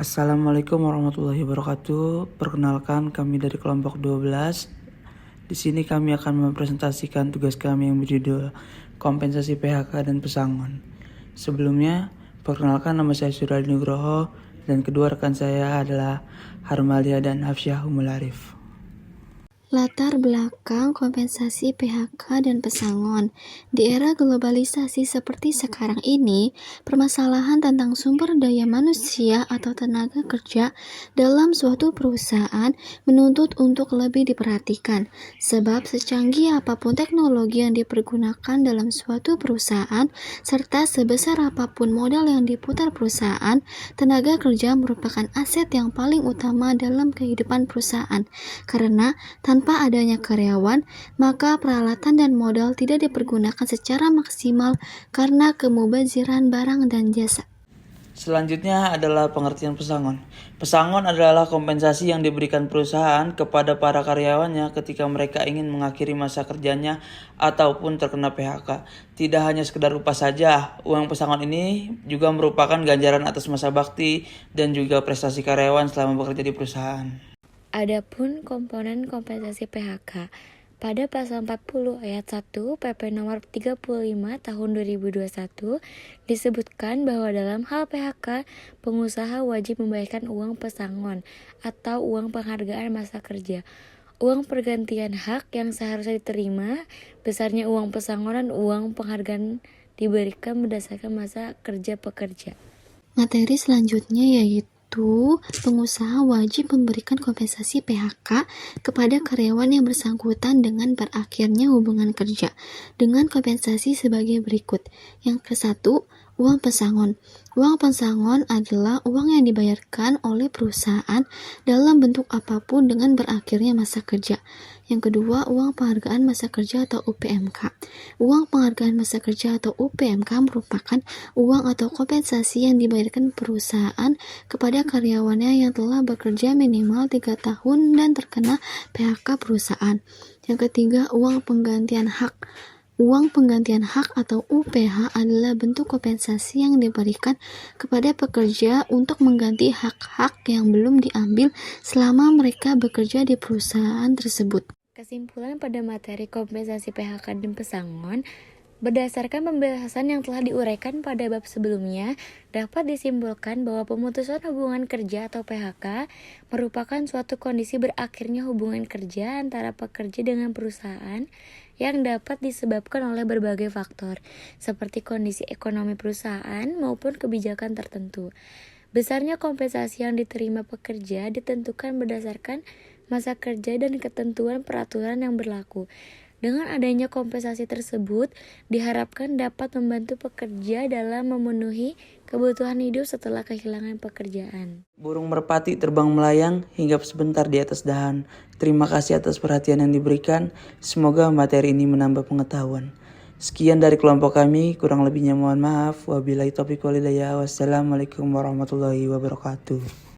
Assalamualaikum warahmatullahi wabarakatuh. Perkenalkan, kami dari kelompok 12. Di sini kami akan mempresentasikan tugas kami yang berjudul Kompensasi PHK dan Pesangon. Sebelumnya, perkenalkan, nama saya Suradi Nugroho dan kedua rekan saya adalah Harmalia dan Hafsyah Umul Arif. Latar belakang kompensasi PHK dan pesangon. Di era globalisasi seperti sekarang ini, permasalahan tentang sumber daya manusia atau tenaga kerja dalam suatu perusahaan menuntut untuk lebih diperhatikan. Sebab secanggih apapun teknologi yang dipergunakan dalam suatu perusahaan, serta sebesar apapun modal yang diputar perusahaan, tenaga kerja merupakan aset yang paling utama dalam kehidupan perusahaan. Karena tanpa adanya karyawan, maka peralatan dan modal tidak dipergunakan secara maksimal karena kemubaziran barang dan jasa. Selanjutnya adalah pengertian pesangon. Pesangon adalah kompensasi yang diberikan perusahaan kepada para karyawannya ketika mereka ingin mengakhiri masa kerjanya ataupun terkena PHK. Tidak hanya sekedar upah saja, uang pesangon ini juga merupakan ganjaran atas masa bakti dan juga prestasi karyawan selama bekerja di perusahaan. Adapun komponen kompensasi PHK, pada pasal 40 ayat 1 PP nomor 35 tahun 2021 disebutkan bahwa dalam hal PHK, pengusaha wajib membayarkan uang pesangon atau uang penghargaan masa kerja, uang pergantian hak yang seharusnya diterima, besarnya uang pesangon dan uang penghargaan diberikan berdasarkan masa kerja pekerja. Materi selanjutnya yaitu pengusaha wajib memberikan kompensasi PHK kepada karyawan yang bersangkutan dengan berakhirnya hubungan kerja dengan kompensasi sebagai berikut. Yang ke-1, uang pesangon. Uang pesangon adalah uang yang dibayarkan oleh perusahaan dalam bentuk apapun dengan berakhirnya masa kerja. Yang kedua, uang penghargaan masa kerja atau UPMK. Uang penghargaan masa kerja atau UPMK merupakan uang atau kompensasi yang dibayarkan perusahaan kepada karyawannya yang telah bekerja minimal 3 tahun dan terkena PHK perusahaan. Yang ketiga, uang penggantian hak. Uang penggantian hak atau UPH adalah bentuk kompensasi yang diberikan kepada pekerja untuk mengganti hak-hak yang belum diambil selama mereka bekerja di perusahaan tersebut. Kesimpulan pada materi kompensasi PHK dan pesangon, berdasarkan pembahasan yang telah diuraikan pada bab sebelumnya, dapat disimpulkan bahwa pemutusan hubungan kerja atau PHK merupakan suatu kondisi berakhirnya hubungan kerja antara pekerja dengan perusahaan yang dapat disebabkan oleh berbagai faktor, seperti kondisi ekonomi perusahaan maupun kebijakan tertentu. Besarnya kompensasi yang diterima pekerja ditentukan berdasarkan masa kerja dan ketentuan peraturan yang berlaku. Dengan adanya kompensasi tersebut, diharapkan dapat membantu pekerja dalam memenuhi kebutuhan hidup setelah kehilangan pekerjaan. Burung merpati terbang melayang hingga sebentar di atas dahan. Terima kasih atas perhatian yang diberikan. Semoga materi ini menambah pengetahuan. Sekian dari kelompok kami, kurang lebihnya mohon maaf. Wabillahi taufiq wal hidayah. Wassalamualaikum warahmatullahi wabarakatuh.